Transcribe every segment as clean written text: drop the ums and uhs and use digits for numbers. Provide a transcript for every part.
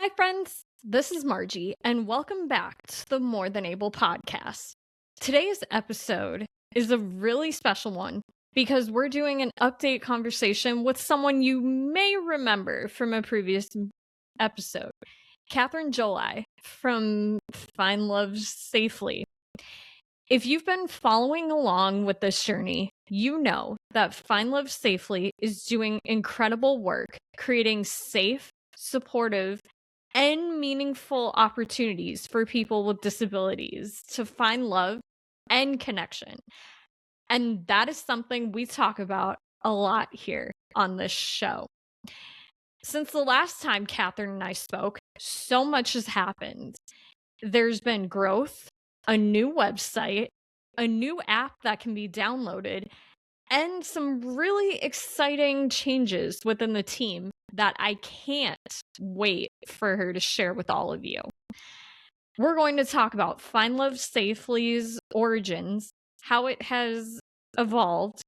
Hi, friends. This is Margie, and welcome back to the More Than Able podcast. Today's episode is a really special one because we're doing an update conversation with someone you may remember from a previous episode, Katherine Gyolai from Find Love Safely. If you've been following along with this journey, you know that Find Love Safely is doing incredible work creating safe, supportive, and meaningful opportunities for people with disabilities to find love and connection. And that is something we talk about a lot here on this show. Since the last time Katherine and I spoke, so much has happened. There's been growth, a new website, a new app that can be downloaded, and some really exciting changes within the team that I can't wait for her to share with all of you. We're going to talk about Find Love Safely's origins, how it has evolved,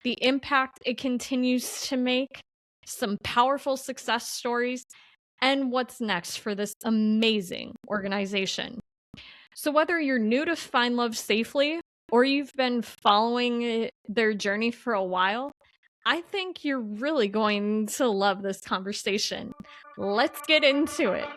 the impact it continues to make, some powerful success stories, and what's next for this amazing organization. So whether you're new to Find Love Safely or you've been following their journey for a while, I think you're really going to love this conversation. Let's get into it.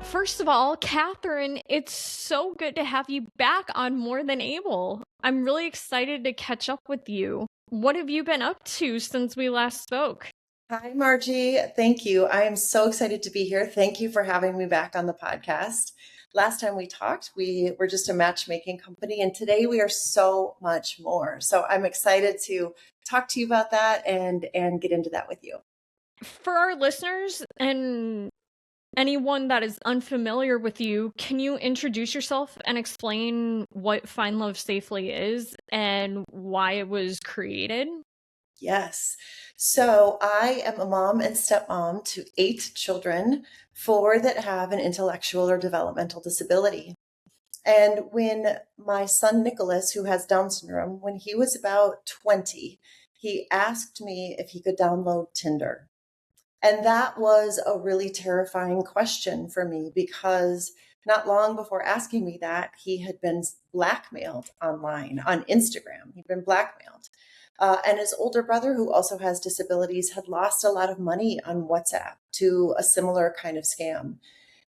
First of all, Katherine, it's so good to have you back on More Than Able. I'm really excited to catch up with you. What have you been up to since we last spoke? Hi, Margie. Thank you. I am so excited to be here. Thank you for having me back on the podcast. Last time we talked, we were just a matchmaking company, and today we are so much more. So I'm excited to talk to you about that and get into that with you. For our listeners and anyone that is unfamiliar with you, can you introduce yourself and explain what Find Love Safely is and why it was created? Yes. So I am a mom and stepmom to 8 children, 4 that have an intellectual or developmental disability. And when my son Nicolas, who has Down syndrome, when he was about 20, he asked me if he could download Tinder. And that was a really terrifying question for me because not long before asking me that, he had been blackmailed online on Instagram. He'd been blackmailed. And his older brother, who also has disabilities, had lost a lot of money on WhatsApp to a similar kind of scam.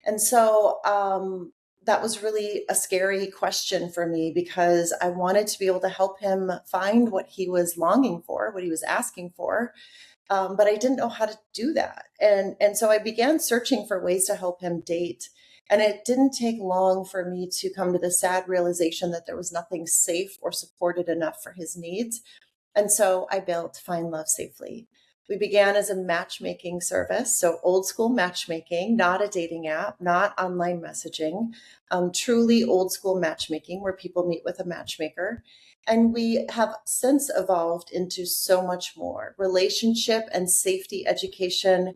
And so that was really a scary question for me because I wanted to be able to help him find what he was longing for, what he was asking for. But I didn't know how to do that. And so I began searching for ways to help him date. And it didn't take long for me to come to the sad realization that there was nothing safe or supported enough for his needs. And so I built Find Love Safely. We began as a matchmaking service, so old school matchmaking, not a dating app, not online messaging, truly old school matchmaking where people meet with a matchmaker. And we have since evolved into so much more relationship and safety education.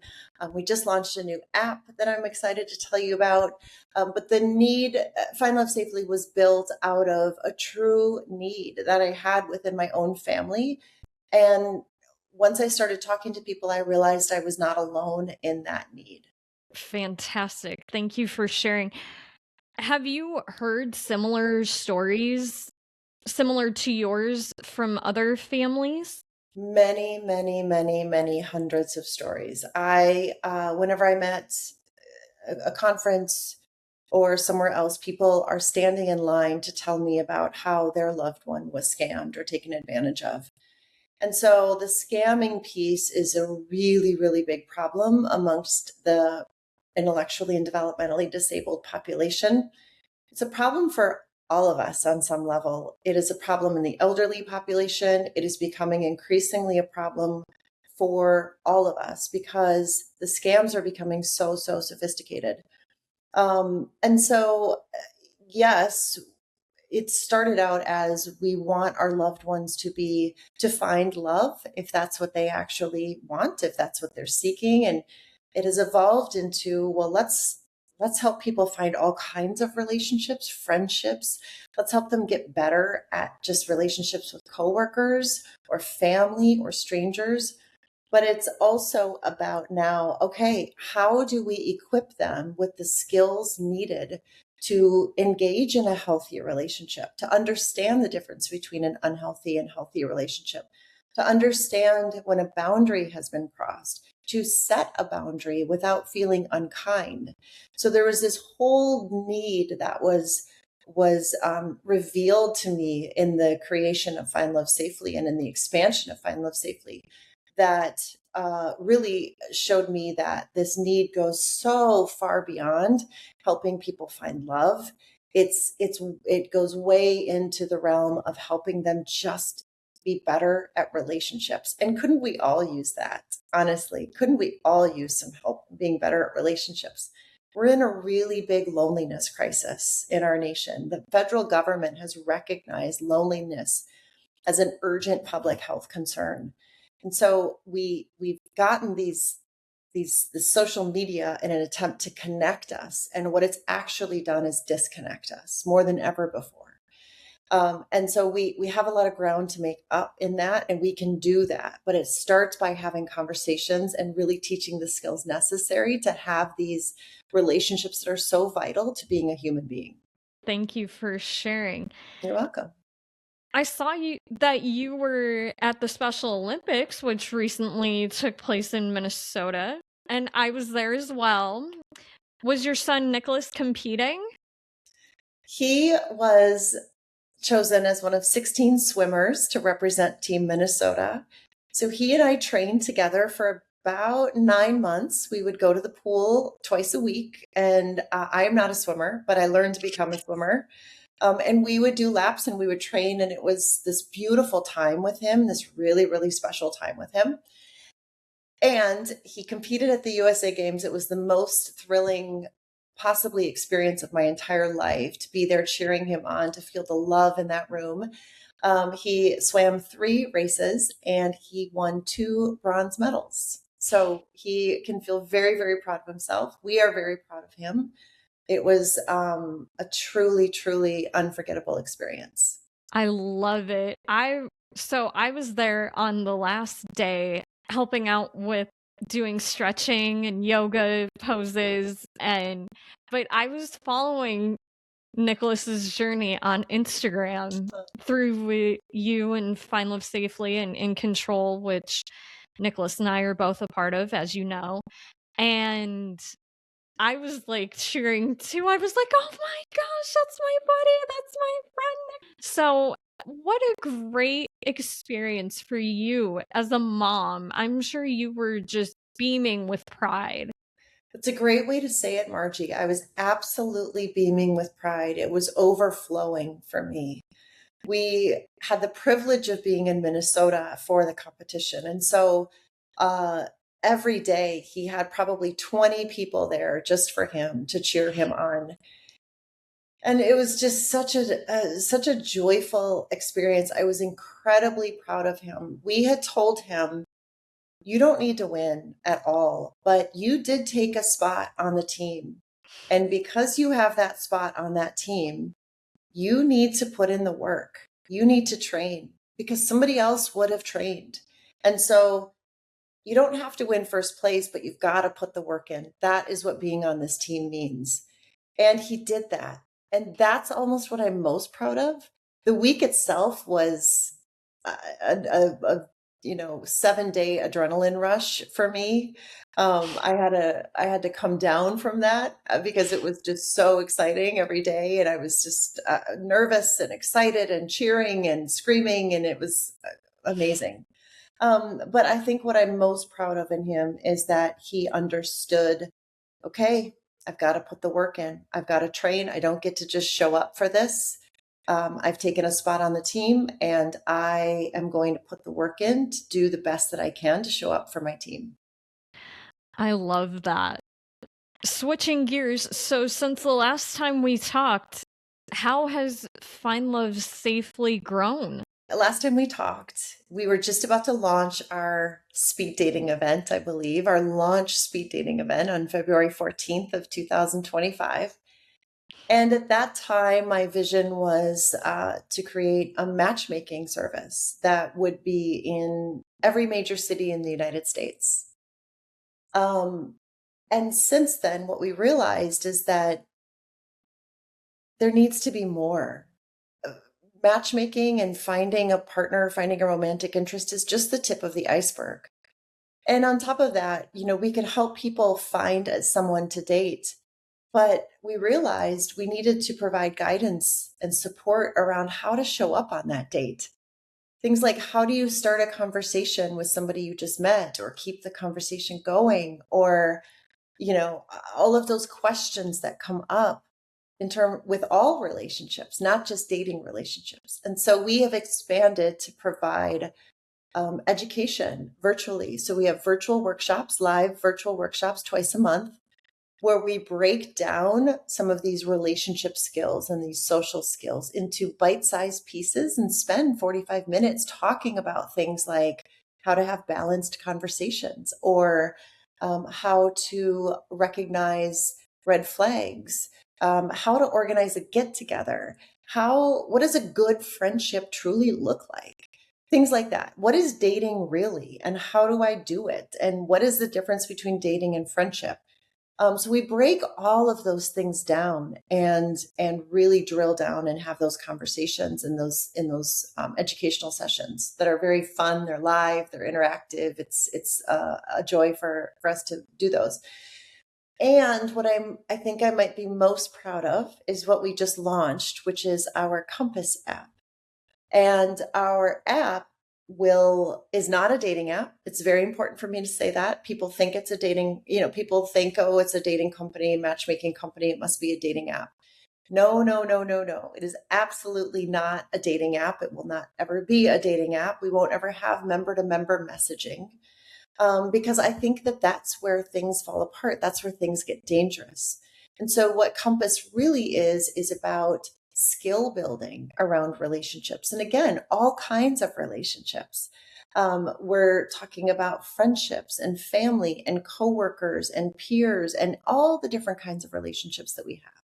We just launched a new app that I'm excited to tell you about. But the need, Find Love Safely was built out of a true need that I had within my own family. And once I started talking to people, I realized I was not alone in that need. Fantastic. Thank you for sharing. Have you heard similar stories similar to yours from other families? Many, many, many, many hundreds of stories. Whenever I'm at a conference or somewhere else, people are standing in line to tell me about how their loved one was scammed or taken advantage of. And so the scamming piece is a really, really big problem amongst the intellectually and developmentally disabled population. It's a problem for all of us on some level. It is a problem in the elderly population. It is becoming increasingly a problem for all of us because the scams are becoming so sophisticated. And so, yes, it started out as we want our loved ones to find love, if that's what they actually want, if that's what they're seeking. And it has evolved into, well, Let's help people find all kinds of relationships, friendships. Let's help them get better at just relationships with coworkers or family or strangers. But it's also about now, okay, how do we equip them with the skills needed to engage in a healthier relationship, to understand the difference between an unhealthy and healthy relationship, to understand when a boundary has been crossed, to set a boundary without feeling unkind. So there was this whole need that was revealed to me in the creation of Find Love Safely and in the expansion of Find Love Safely that really showed me that this need goes so far beyond helping people find love. It goes way into the realm of helping them just be better at relationships. And couldn't we all use that? Honestly, couldn't we all use some help being better at relationships? We're in a really big loneliness crisis in our nation. The federal government has recognized loneliness as an urgent public health concern. And so we've gotten these the social media in an attempt to connect us. And what it's actually done is disconnect us more than ever before. And so we have a lot of ground to make up in that, and we can do that. But it starts by having conversations and really teaching the skills necessary to have these relationships that are so vital to being a human being. Thank you for sharing. You're welcome. I saw that you were at the Special Olympics, which recently took place in Minnesota, and I was there as well. Was your son Nicolas competing? He was chosen as one of 16 swimmers to represent Team Minnesota. So he and I trained together for about 9 months. We would go to the pool twice a week. And I am not a swimmer, but I learned to become a swimmer. And we would do laps and we would train. And it was this beautiful time with him, this really, really special time with him. And he competed at the USA Games. It was the most thrilling possibly experience of my entire life to be there cheering him on, to feel the love in that room. He swam 3 races and he won 2 bronze medals. So he can feel very, very proud of himself. We are very proud of him. It was a truly, truly unforgettable experience. I love it. So I was there on the last day helping out with doing stretching and yoga poses but I was following Nicholas's journey on Instagram through you and Find Love Safely and In Control, which Nicholas and I are both a part of, as you know. And I was like cheering too. I was like, oh my gosh, that's my buddy. That's my friend. So, what a great experience for you as a mom. I'm sure you were just beaming with pride. It's a great way to say it, Margie. I was absolutely beaming with pride. It was overflowing for me. We had the privilege of being in Minnesota for the competition. And so every day he had probably 20 people there just for him to cheer him on. And it was just such a joyful experience. I was incredibly proud of him. We had told him, you don't need to win at all, but you did take a spot on the team. And because you have that spot on that team, you need to put in the work. You need to train because somebody else would have trained. And so you don't have to win first place, but you've got to put the work in. That is what being on this team means. And he did that. And that's almost what I'm most proud of. The week itself was a 7-day adrenaline rush for me. I had to come down from that because it was just so exciting every day, and I was just nervous and excited and cheering and screaming, and it was amazing. But I think what I'm most proud of in him is that he understood, okay, I've got to put the work in. I've got to train. I don't get to just show up for this. I've taken a spot on the team and I am going to put the work in to do the best that I can to show up for my team. I love that. Switching gears, so since the last time we talked, how has Find Love Safely grown? last time we talked, we were just about to launch our speed dating event, I believe, our launch speed dating event on February 14th of 2025. And at that time, my vision was to create a matchmaking service that would be in every major city in the United States. Um, and since then, what we realized is that there needs to be more. Matchmaking and finding a partner, finding a romantic interest is just the tip of the iceberg. And on top of that, we can help people find someone to date. But we realized we needed to provide guidance and support around how to show up on that date. Things like, how do you start a conversation with somebody you just met, or keep the conversation going, or, all of those questions that come up with all relationships, not just dating relationships. And so we have expanded to provide education virtually. So we have virtual workshops, live virtual workshops twice a month, where we break down some of these relationship skills and these social skills into bite-sized pieces and spend 45 minutes talking about things like how to have balanced conversations, or how to recognize red flags, how to organize a get-together, what does a good friendship truly look like? Things like that. What is dating really, and how do I do it? And what is the difference between dating and friendship? So we break all of those things down and really drill down and have those conversations in those educational sessions that are very fun. They're live, they're interactive. It's a joy for us to do those. And what I think I might be most proud of is what we just launched, which is our Compass app. And our app is not a dating app. It's very important for me to say that. People think it's a dating, people think, oh, it's a dating company, matchmaking company. It must be a dating app. No, no, no, no, no. It is absolutely not a dating app. It will not ever be a dating app. We won't ever have member to member messaging, because I think that that's where things fall apart. That's where things get dangerous. And so what Compass really is about skill building around relationships. And again, all kinds of relationships. We're talking about friendships and family and coworkers and peers and all the different kinds of relationships that we have.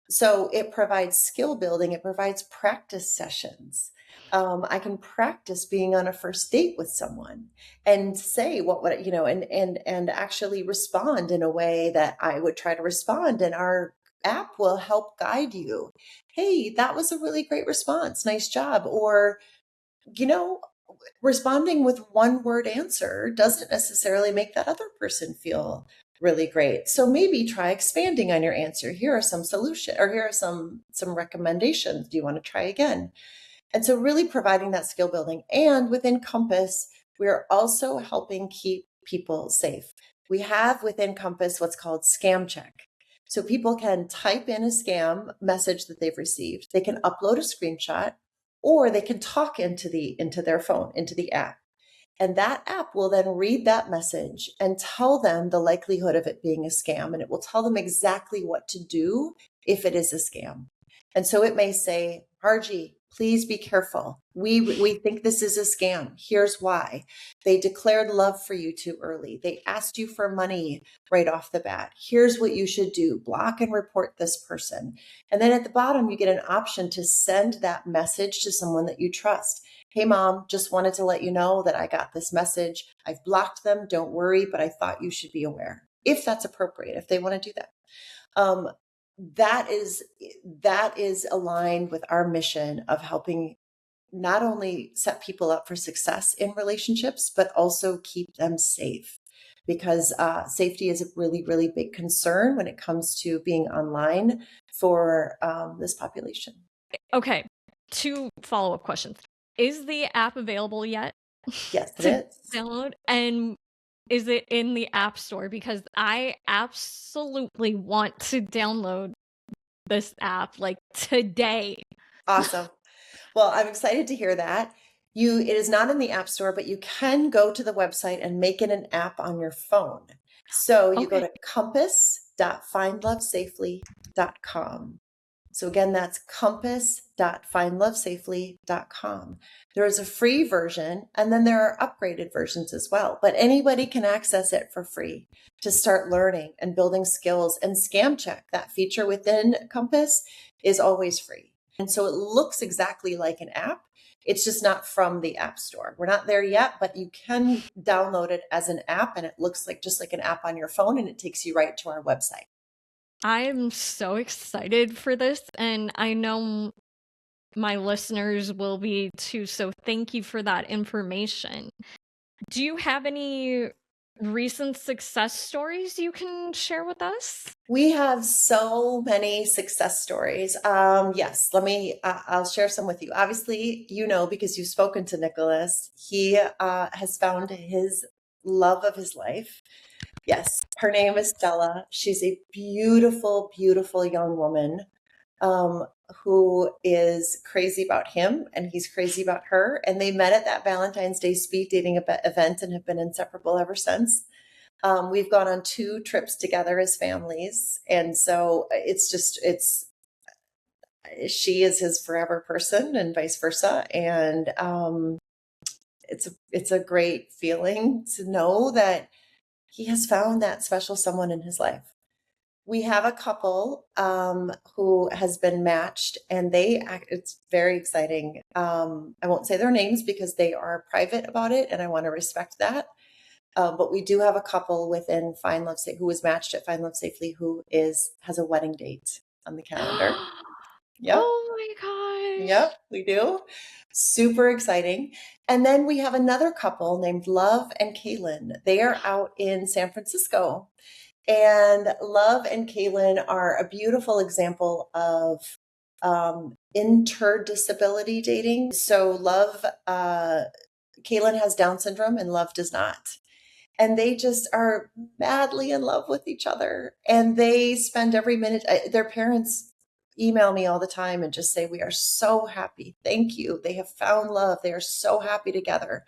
So it provides skill building. It provides practice sessions. I can practice being on a first date with someone and say and actually respond in a way that I would try to respond. And our app will help guide you. Hey, that was a really great response. Nice job. Or, responding with one word answer doesn't necessarily make that other person feel really great. So maybe try expanding on your answer. Here are some solutions, or here are some recommendations. Do you want to try again? And so really providing that skill building. And within Compass, we're also helping keep people safe. We have within Compass what's called Scam Check. So people can type in a scam message that they've received. They can upload a screenshot, or they can talk into their phone, into the app. And that app will then read that message and tell them the likelihood of it being a scam. And it will tell them exactly what to do if it is a scam. And so it may say, Margie, please be careful. We think this is a scam. Here's why. They declared love for you too early. They asked you for money right off the bat. Here's what you should do. Block and report this person. And then at the bottom, you get an option to send that message to someone that you trust. Hey, Mom, just wanted to let you know that I got this message. I've blocked them. Don't worry, but I thought you should be aware, if that's appropriate, if they want to do that. That is aligned with our mission of helping not only set people up for success in relationships, but also keep them safe, because safety is a really, really big concern when it comes to being online for this population. Okay, 2 follow-up questions. Is the app available yet? Yes, it to is. download? And is it in the App Store? Because I absolutely want to download this app, like, today. Awesome. Well, I'm excited to hear that. It is not in the App Store, but you can go to the website and make it an app on your phone. So you go Okay. to compass.findlovesafely.com. So again, that's compass.findlovesafely.com. There is a free version, and then there are upgraded versions as well. But anybody can access it for free to start learning and building skills. And Scam Check, that feature within Compass, is always free. And so it looks exactly like an app. It's just not from the App Store. We're not there yet, but you can download it as an app, and it looks like just like an app on your phone, and it takes you right to our website. I'm so excited for this, and I know my listeners will be too, so thank you for that information. Do you have any recent success stories you can share with us? We have so many success stories. Yes, I'll share some with you. Obviously, because you've spoken to Nicolas, he has found his love of his life. Yes, her name is Stella. She's a beautiful, beautiful young woman um, who is crazy about him, and he's crazy about her. And they met at that Valentine's Day speed dating event and have been inseparable ever since. We've gone on 2 trips together as families. And so she is his forever person and vice versa. And it's a great feeling to know that he has found that special someone in his life. We have a couple who has been matched, and it's very exciting. I won't say their names because they are private about it, and I want to respect that. But we do have a couple within Find Love Safe who was matched at Find Love Safely who has a wedding date on the calendar. Yep. Oh my gosh. Yep, we do. Super exciting. And then we have another couple named Love and Kaylin. They are out in San Francisco. And Love and Kaylin are a beautiful example of interdisability dating. So Kaylin has Down syndrome and Love does not. And they just are madly in love with each other. And they spend every minute, their parents email me all the time and just say, "We are so happy. Thank you. They have found love. They are so happy together."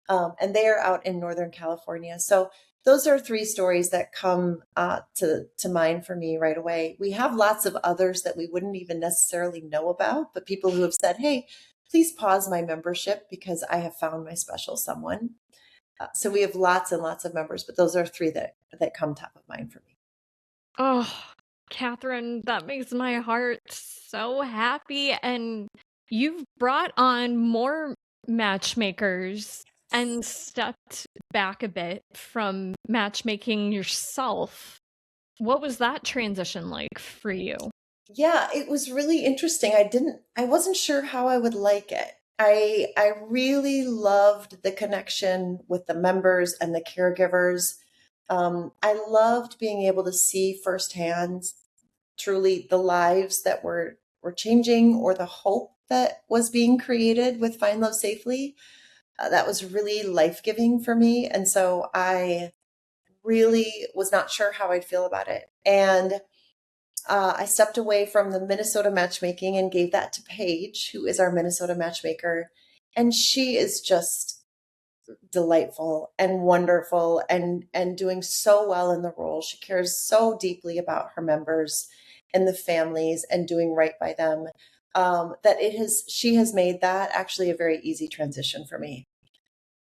And they are out in Northern California. So those are 3 stories that come to mind for me right away. We have lots of others that we wouldn't even necessarily know about, but people who have said, "Hey, please pause my membership because I have found my special someone." So we have lots and lots of members, but those are 3 that come top of mind for me. Oh, Catherine, that makes my heart so happy. And you've brought on more matchmakers and stepped back a bit from matchmaking yourself. What was that transition like for you? Yeah, it was really interesting. I wasn't sure how I would like it. I really loved the connection with the members and the caregivers. I loved being able to see firsthand truly the lives that were changing or the hope that was being created with Find Love Safely. That was really life-giving for me. And so I really was not sure how I'd feel about it. And I stepped away from the Minnesota matchmaking and gave that to Paige, who is our Minnesota matchmaker. And she is just delightful and wonderful and doing so well in the role. She cares so deeply about her members and the families and doing right by them. She has made that actually a very easy transition for me.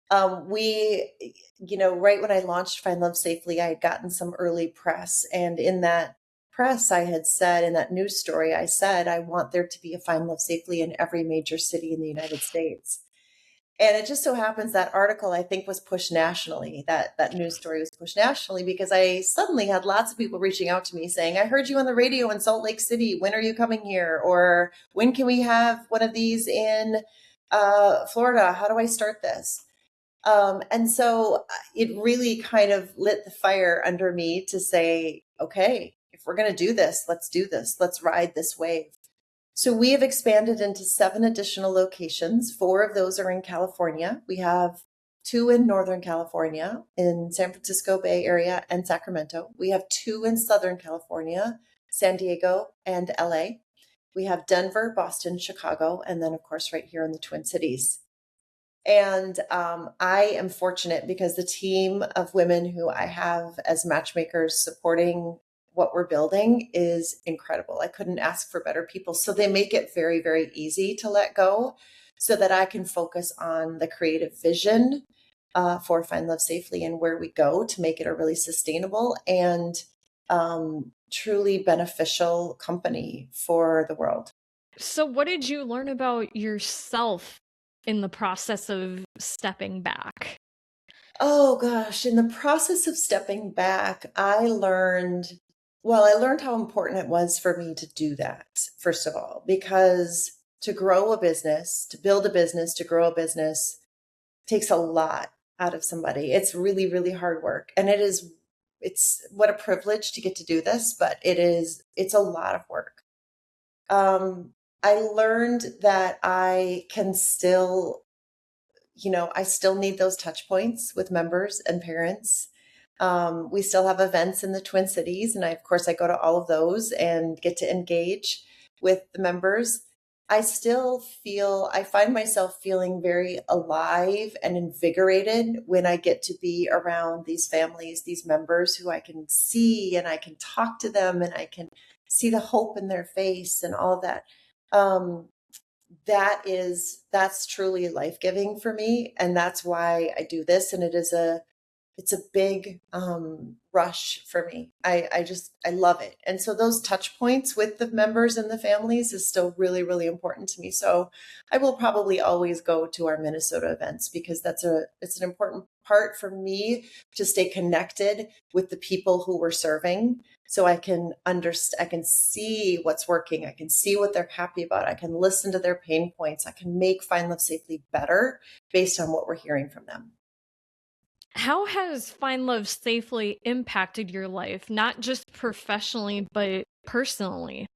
Right when I launched Find Love Safely, I had gotten some early press. And in that press, I had said, in that news story, I said, I want there to be a Find Love Safely in every major city in the United States. And it just so happens that article, I think, was pushed nationally. That news story was pushed nationally because I suddenly had lots of people reaching out to me saying, "I heard you on the radio in Salt Lake City. When are you coming here?" Or "When can we have one of these in Florida? How do I start this?" And so it really kind of lit the fire under me to say, okay, if we're going to do this, let's do this. Let's ride this wave. So we have expanded into 7 additional locations. 4 of those are in California. We have 2 in Northern California, in San Francisco Bay Area and Sacramento. We have 2 in Southern California, San Diego and LA. We have Denver, Boston, Chicago, and then, of course, right here in the Twin Cities. And I am fortunate because the team of women who I have as matchmakers supporting what we're building is incredible. I couldn't ask for better people. So they make it very, very easy to let go so that I can focus on the creative vision for Find Love Safely and where we go to make it a really sustainable and truly beneficial company for the world. So, what did you learn about yourself in the process of stepping back? Oh gosh, in the process of stepping back, I learned how important it was for me to do that, first of all, because to grow a business, to build a business, to grow a business takes a lot out of somebody. It's really, really hard work. And it's what a privilege to get to do this, but it's a lot of work. I learned that I still need those touch points with members and parents. We still have events in the Twin Cities, and of course, I go to all of those and get to engage with the members. I find myself feeling very alive and invigorated when I get to be around these families, these members who I can see and I can talk to them and I can see the hope in their face and all of that. Um, that's truly life-giving for me, and that's why I do this. And it's a big rush for me. I love it. And so those touch points with the members and the families is still really, really important to me. So I will probably always go to our Minnesota events because it's an important part for me to stay connected with the people who we're serving. So I can understand, I can see what's working. I can see what they're happy about. I can listen to their pain points. I can make Find Love Safely better based on what we're hearing from them. How has Find Love Safely impacted your life, not just professionally, but personally?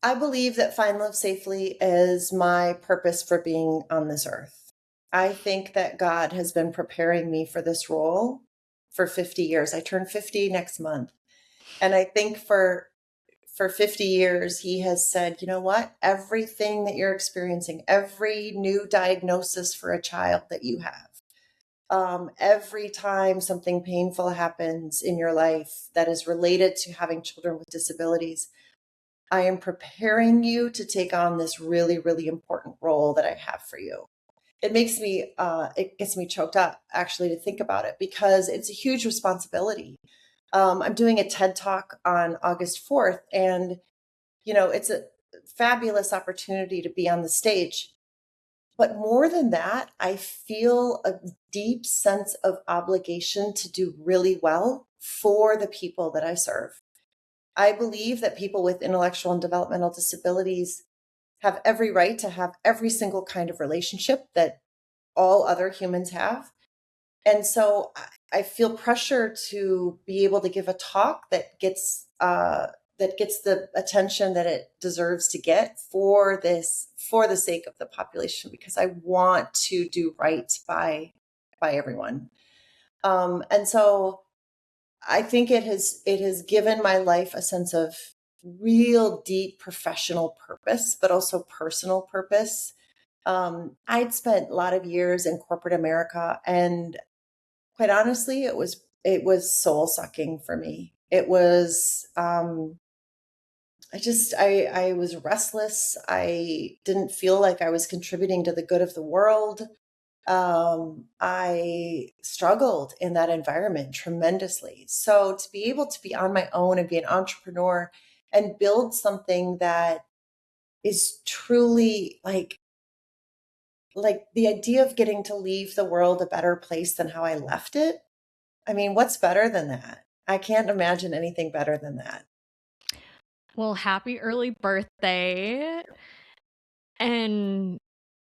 I believe that Find Love Safely is my purpose for being on this earth. I think that God has been preparing me for this role for 50 years. I turn 50 next month. And I think for 50 years, he has said, you know what? Everything that you're experiencing, every new diagnosis for a child that you have, every time something painful happens in your life that is related to having children with disabilities, I am preparing you to take on this really, really important role that I have for you. It gets me choked up actually to think about it because it's a huge responsibility. I'm doing a TED Talk on August 4th, and it's a fabulous opportunity to be on the stage. But more than that, I feel a deep sense of obligation to do really well for the people that I serve. I believe that people with intellectual and developmental disabilities have every right to have every single kind of relationship that all other humans have. And so I feel pressure to be able to give a talk that gets the attention that it deserves to get for the sake of the population, because I want to do right by everyone. And so I think it has given my life a sense of real deep professional purpose, but also personal purpose. I'd spent a lot of years in corporate America, and quite honestly, it was soul sucking for me. It was I was restless. I didn't feel like I was contributing to the good of the world. I struggled in that environment tremendously. So to be able to be on my own and be an entrepreneur and build something that is truly like the idea of getting to leave the world a better place than how I left it. I mean, what's better than that? I can't imagine anything better than that. Well, happy early birthday. And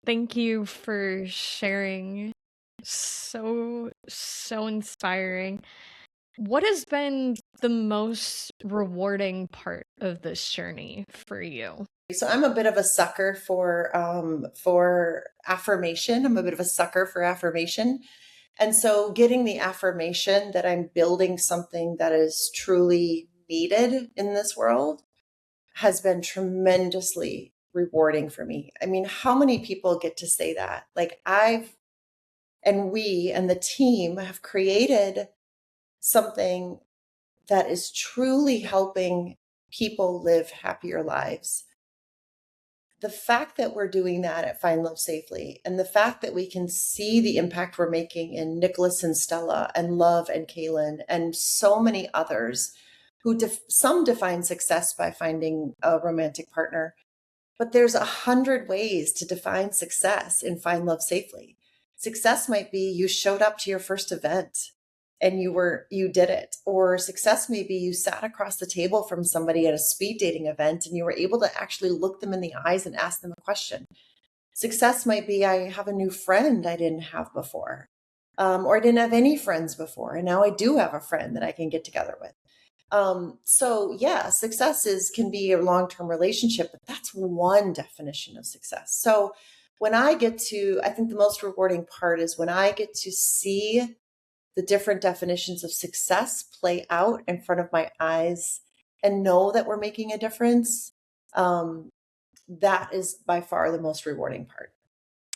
thank you for sharing. So inspiring. What has been the most rewarding part of this journey for you? So I'm a bit of a sucker for affirmation. I'm a bit of a sucker for affirmation. And so getting the affirmation that I'm building something that is truly needed in this world has been tremendously rewarding for me. I mean, how many people get to say that? Like we and the team have created something that is truly helping people live happier lives. The fact that we're doing that at Find Love Safely, and the fact that we can see the impact we're making in Nicolas and Stella and Love and Kaylin and so many others who some define success by finding a romantic partner, but there's 100 ways to define success in Find Love Safely. Success might be you showed up to your first event and you did it. Or success may be you sat across the table from somebody at a speed dating event and you were able to actually look them in the eyes and ask them a question. Success might be I have a new friend I didn't have before, or I didn't have any friends before, and now I do have a friend that I can get together with. So yeah, can be a long-term relationship, but that's one definition of success. So I think the most rewarding part is when I get to see the different definitions of success play out in front of my eyes and know that we're making a difference. That is by far the most rewarding part.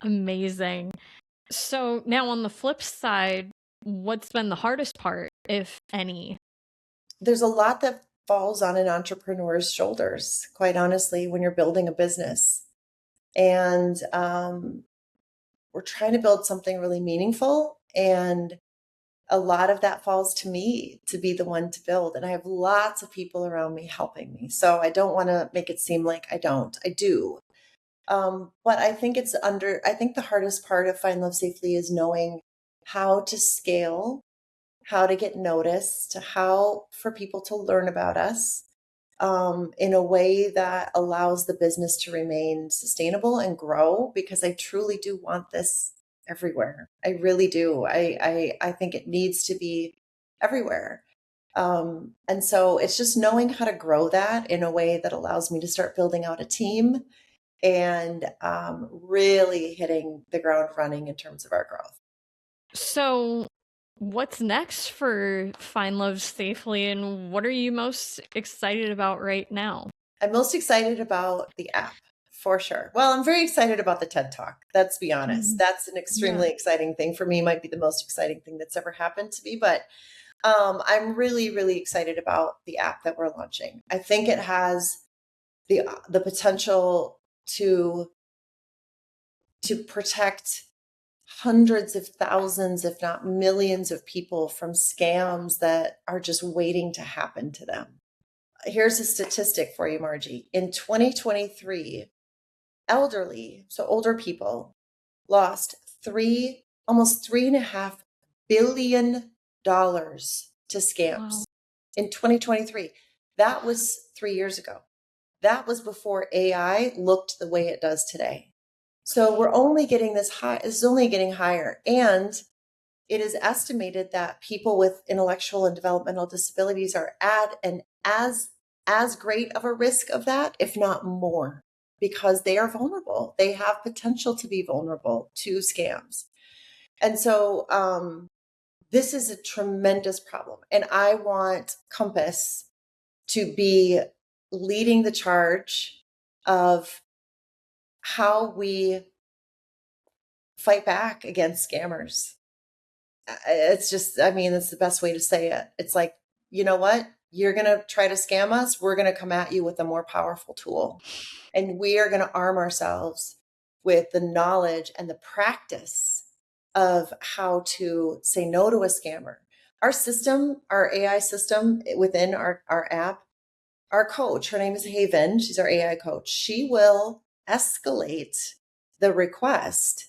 Amazing. So now on the flip side, what's been the hardest part, if any? There's a lot that falls on an entrepreneur's shoulders, quite honestly, when you're building a business. And we're trying to build something really meaningful. And a lot of that falls to me to be the one to build. And I have lots of people around me helping me. So I don't want to make it seem like I don't. I do. But I think I think the hardest part of Find Love Safely is knowing how to scale, how to get noticed, how for people to learn about us in a way that allows the business to remain sustainable and grow, because I truly do want this everywhere. I really do. I think it needs to be everywhere. And so it's just knowing how to grow that in a way that allows me to start building out a team and really hitting the ground running in terms of our growth. So what's next for Find Love Safely, and what are you most excited about right now? I'm most excited about the app, for sure. Well, I'm very excited about the TED Talk. Let's be honest. That's an extremely exciting thing for me. Might be the most exciting thing that's ever happened to me. But I'm really, really excited about the app that we're launching. I think it has the potential to protect hundreds of thousands, if not millions of people from scams that are just waiting to happen to them. Here's a statistic for you, Margie. In 2023, older people, lost almost $3.5 billion to scams. Wow. In 2023. That was 3 years ago. That was before AI looked the way it does today. So we're only getting this high. This is only getting higher. And it is estimated that people with intellectual and developmental disabilities are at an as great of a risk of that, if not more, because they are vulnerable. They have potential to be vulnerable to scams. And so this is a tremendous problem. And I want Compass to be leading the charge of how we fight back against scammers. It's just, I mean, it's the best way to say it. It's like, you know what? You're going to try to scam us. We're going to come at you with a more powerful tool. And we are going to arm ourselves with the knowledge and the practice of how to say no to a scammer. Our system, our AI system within our app, our coach, her name is Haven. She's our AI coach. She will escalate the request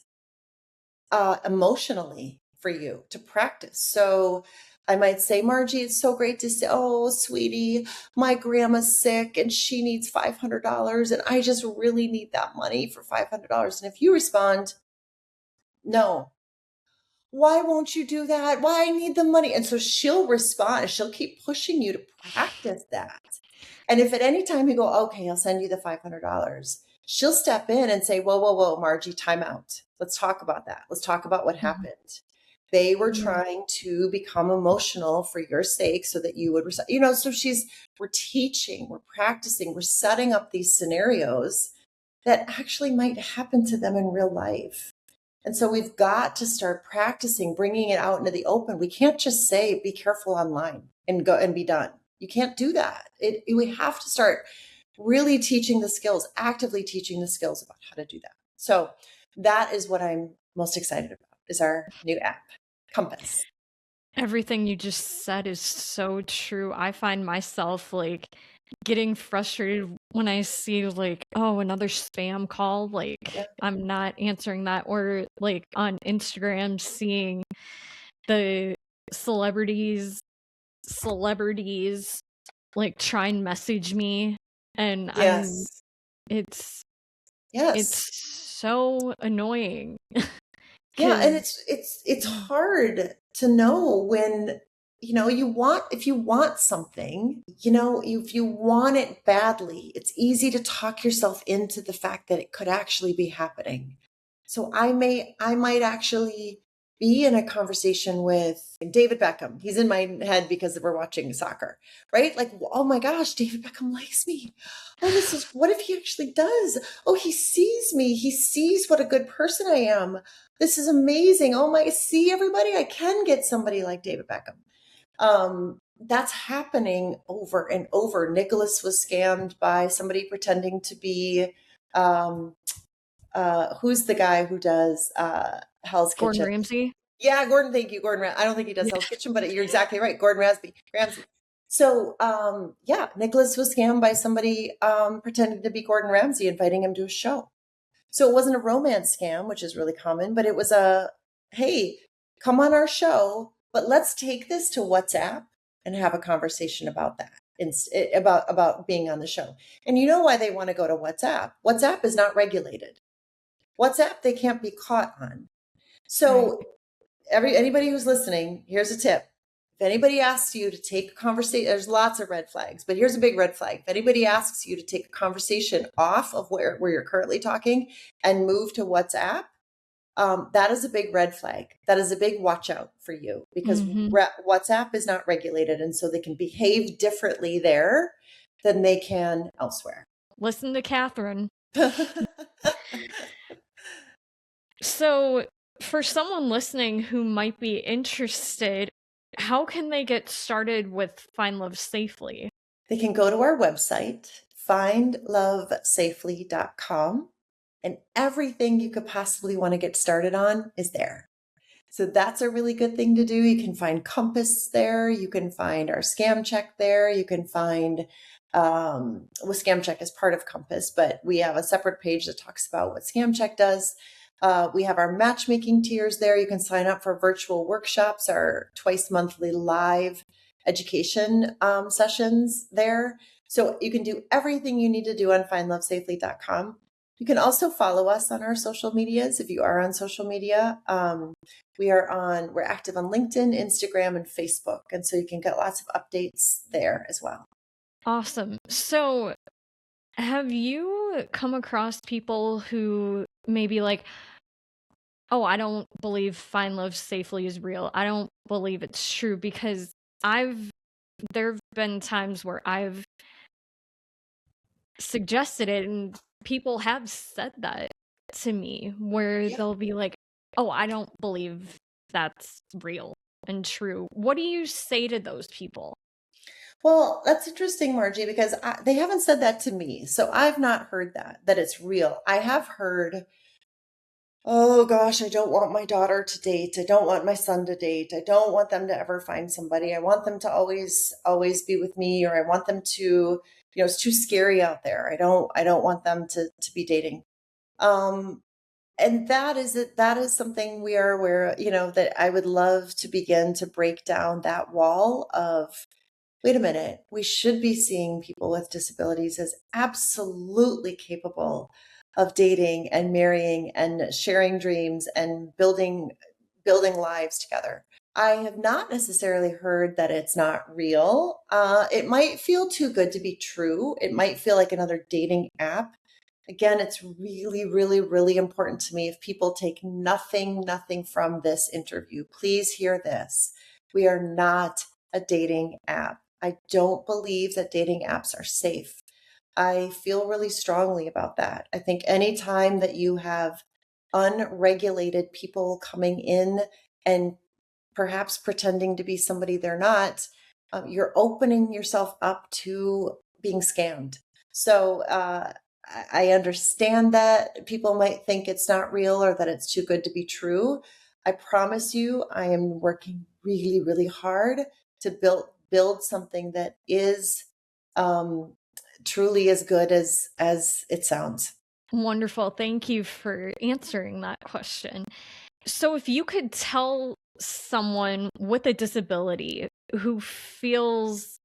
emotionally for you to practice. So I might say, Margie, it's so great to say, oh, sweetie, my grandma's sick and she needs $500 and I just really need that money for $500. And if you respond, no, why won't you do that? Why I need the money? And so she'll respond. She'll keep pushing you to practice that. And if at any time you go, okay, I'll send you the $500, she'll step in and say, whoa, Margie, time out. Let's talk about that. Let's talk about what happened. They were trying to become emotional for your sake so that you would, so we're teaching, we're practicing, we're setting up these scenarios that actually might happen to them in real life. And so we've got to start practicing, bringing it out into the open. We can't just say, be careful online. and go and be done. You can't do that. We have to start really teaching the skills, actively teaching the skills about how to do that. So that is what I'm most excited about, is our new app, Compass. Everything you just said is so true. I find myself like getting frustrated when I see like, oh, another spam call. Like, Yeah. I'm not answering that. Or like on Instagram, seeing the celebrities like try and message me, and Yes. it's Yes. so annoying. Yeah, and 'Cause it's hard to know when, if you want something, if you want it badly, it's easy to talk yourself into the fact that it could actually be happening. So I might actually be in a conversation with David Beckham. He's in my head because we're watching soccer, right? Like, oh my gosh, David Beckham likes me. Oh, what if he actually does? Oh, he sees me. He sees what a good person I am. This is amazing. Oh my, see everybody, I can get somebody like David Beckham. That's happening over and over. Nicolas was scammed by somebody pretending to be, who's the guy who does Hell's Gordon Kitchen? Ramsay. Yeah, Gordon. Thank you, Gordon. I don't think he does Yeah. Hell's Kitchen, but you're exactly right, Gordon Ramsay. So, yeah, Nicholas was scammed by somebody pretending to be Gordon Ramsay, inviting him to a show. So it wasn't a romance scam, which is really common, but it was hey, come on our show, but let's take this to WhatsApp and have a conversation about that, about being on the show. And you know why they want to go to WhatsApp? WhatsApp is not regulated. WhatsApp, they can't be caught on. Right. So anybody who's listening, here's a tip. If anybody asks you to take a conversation, there's lots of red flags, but here's a big red flag. If anybody asks you to take a conversation off of where you're currently talking and move to WhatsApp, that is a big red flag. That is a big watch out for you, because WhatsApp is not regulated. And so they can behave differently there than they can elsewhere. Listen to Katherine. So, for someone listening who might be interested, how can they get started with Find Love Safely? They can go to our website, findlovesafely.com, and everything you could possibly want to get started on is there. So that's a really good thing to do. You can find Compass there. You can find our Scam Check there. You can find, Scam Check is part of Compass, but we have a separate page that talks about what Scam Check does. We have our matchmaking tiers there. You can sign up for virtual workshops, our twice monthly live education sessions there. So you can do everything you need to do on findlovesafely.com. You can also follow us on our social medias if you are on social media. We're active on LinkedIn, Instagram, and Facebook. And so you can get lots of updates there as well. Awesome. So, have you come across people who maybe like, oh, I don't believe Find Love Safely is real. I don't believe it's true, because there have been times where I've suggested it and people have said that to me, where Yeah. they'll be like, oh, I don't believe that's real and true. What do you say to those people? Well, that's interesting, Margie, because they haven't said that to me. So I've not heard that it's real. I have heard, oh gosh, I don't want my daughter to date. I don't want my son to date. I don't want them to ever find somebody. I want them to always be with me, or I want them to, it's too scary out there. I don't want them to be dating. And that is something we are aware, that I would love to begin to break down that wall of, wait a minute, we should be seeing people with disabilities as absolutely capable of dating and marrying and sharing dreams and building lives together. I have not necessarily heard that it's not real. It might feel too good to be true. It might feel like another dating app. Again, it's really, really, really important to me. If people take nothing from this interview, please hear this. We are not a dating app. I don't believe that dating apps are safe. I feel really strongly about that. I think anytime that you have unregulated people coming in and perhaps pretending to be somebody they're not, you're opening yourself up to being scammed. So I understand that people might think it's not real or that it's too good to be true. I promise you, I am working really, really hard to build something that is um, truly as good as it sounds. Wonderful. Thank you for answering that question. So, if you could tell someone with a disability who feels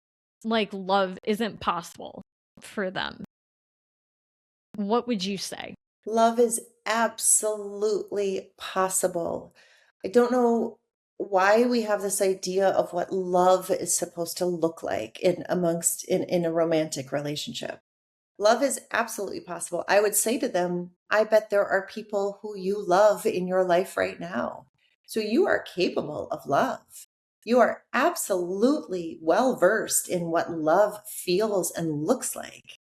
like love isn't possible for them, what would you say? Love is absolutely possible. I don't know why we have this idea of what love is supposed to look like in a romantic relationship. Love is absolutely possible. I would say to them, I bet there are people who you love in your life right now. So you are capable of love. You are absolutely well versed in what love feels and looks like.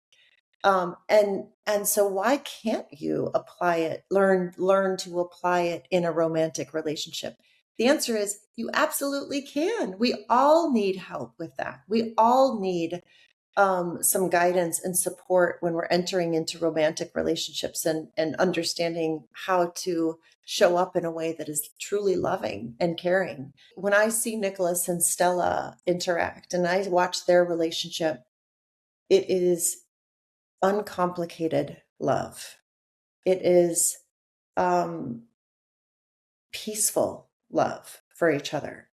And so why can't you apply it, learn to apply it in a romantic relationship? The answer is you absolutely can. We all need help with that. We all need some guidance and support when we're entering into romantic relationships and understanding how to show up in a way that is truly loving and caring. When I see Nicolas and Stella interact and I watch their relationship, it is uncomplicated love. It is um, peaceful love for each other.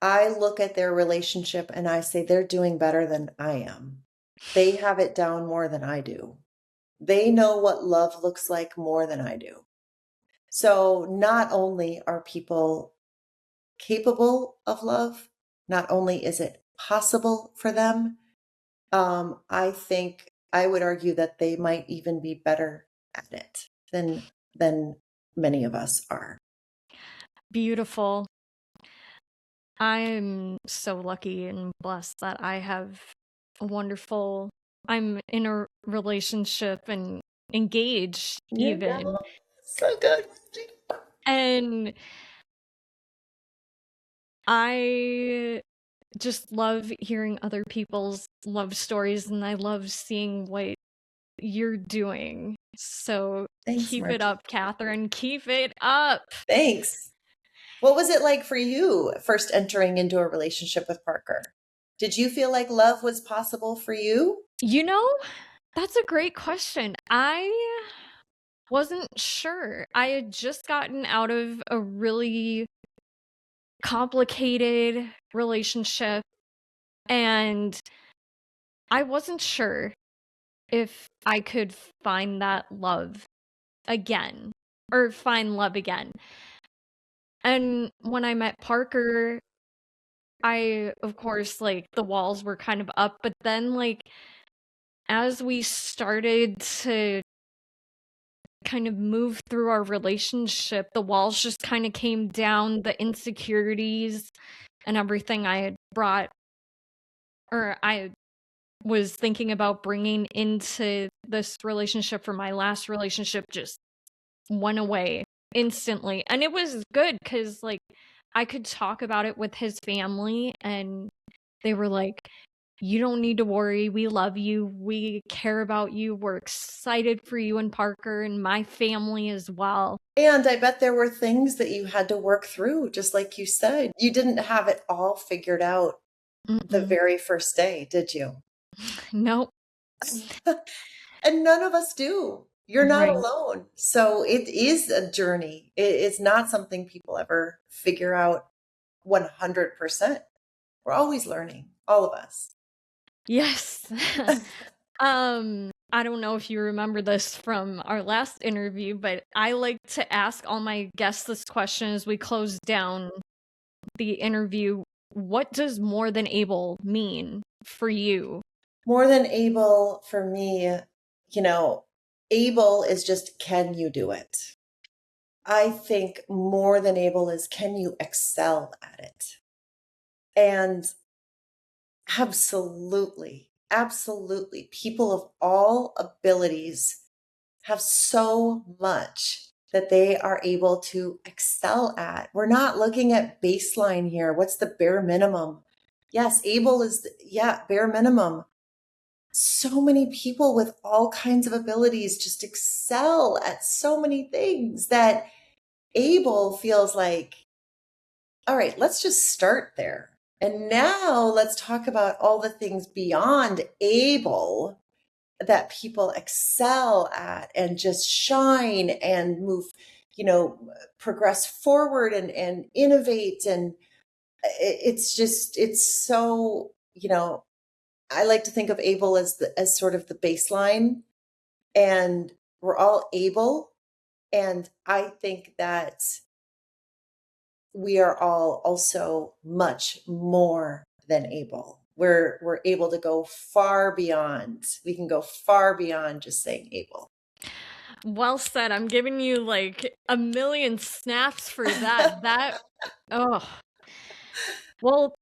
I look at their relationship and I say, they're doing better than I am. They have it down more than I do. They know what love looks like more than I do. So not only are people capable of love, not only is it possible for them, I think I would argue that they might even be better at it than many of us are. Beautiful. I'm so lucky and blessed that I have a wonderful, I'm in a relationship and engaged You even. know, so good. And I just love hearing other people's love stories and I love seeing what you're doing. So Thanks, keep it Margie. up, Katherine. Keep it up. Thanks. What was it like for you first entering into a relationship with Parker? Did you feel like love was possible for you? You know, that's a great question. I wasn't sure. I had just gotten out of a really complicated relationship and I wasn't sure if I could find that love again or find love again. And when I met Parker, I, of course, like the walls were kind of up, but then, like, as we started to kind of move through our relationship, the walls just kind of came down, the insecurities and everything I had brought, or I was thinking about bringing into this relationship from my last relationship just went away instantly. And it was good because, like, I could talk about it with his family, and they were like, you don't need to worry. We love you. We care about you. We're excited for you and Parker and my family as well. And I bet there were things that you had to work through, just like you said. You didn't have it all figured out the Mm-mm. very first day, did you? Nope. And none of us do. You're not Right. alone. So it is a journey. It's not something people ever figure out 100%. We're always learning, all of us. Yes. I don't know if you remember this from our last interview, but I like to ask all my guests this question as we close down the interview. What does more than able mean for you? More than able for me, you know, able is just, can you do it? I think more than able is, can you excel at it? And absolutely, absolutely, people of all abilities have so much that they are able to excel at. We're not looking at baseline here. What's the bare minimum? Yes, able is, bare minimum. So many people with all kinds of abilities just excel at so many things that able feels like, all right, let's just start there. And now let's talk about all the things beyond able that people excel at and just shine and move, progress forward and innovate. And it's just, it's so, I like to think of able as sort of the baseline, and we're all able. And I think that we are all also much more than able. We're able to go far beyond. We can go far beyond just saying able. Well said. I'm giving you like a million snaps for that. Oh, well,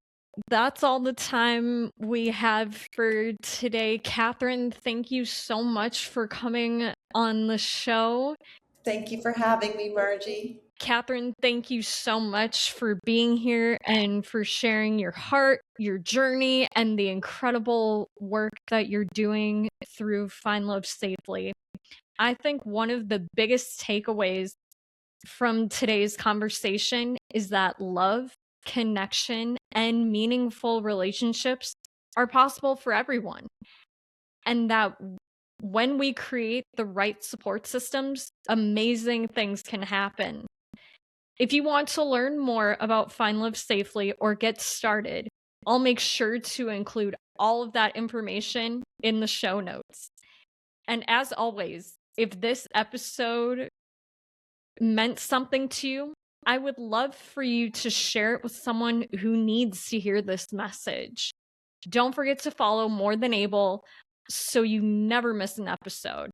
that's all the time we have for today. Katherine, thank you so much for coming on the show. Thank you for having me, Margie. Katherine, thank you so much for being here and for sharing your heart, your journey, and the incredible work that you're doing through Find Love Safely. I think one of the biggest takeaways from today's conversation is that love, connection, and meaningful relationships are possible for everyone. And that when we create the right support systems, amazing things can happen. If you want to learn more about Find Love Safely or get started, I'll make sure to include all of that information in the show notes. And as always, if this episode meant something to you, I would love for you to share it with someone who needs to hear this message. Don't forget to follow More Than Able so you never miss an episode.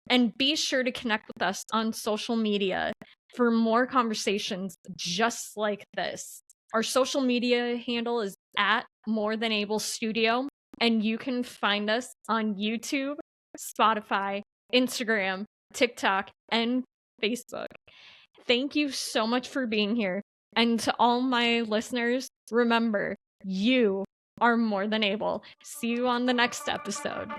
And be sure to connect with us on social media for more conversations just like this. Our social media handle is at More Than Able Studio, and you can find us on YouTube, Spotify, Instagram, TikTok, and Facebook. Thank you so much for being here. And to all my listeners, remember, you are more than able. See you on the next episode.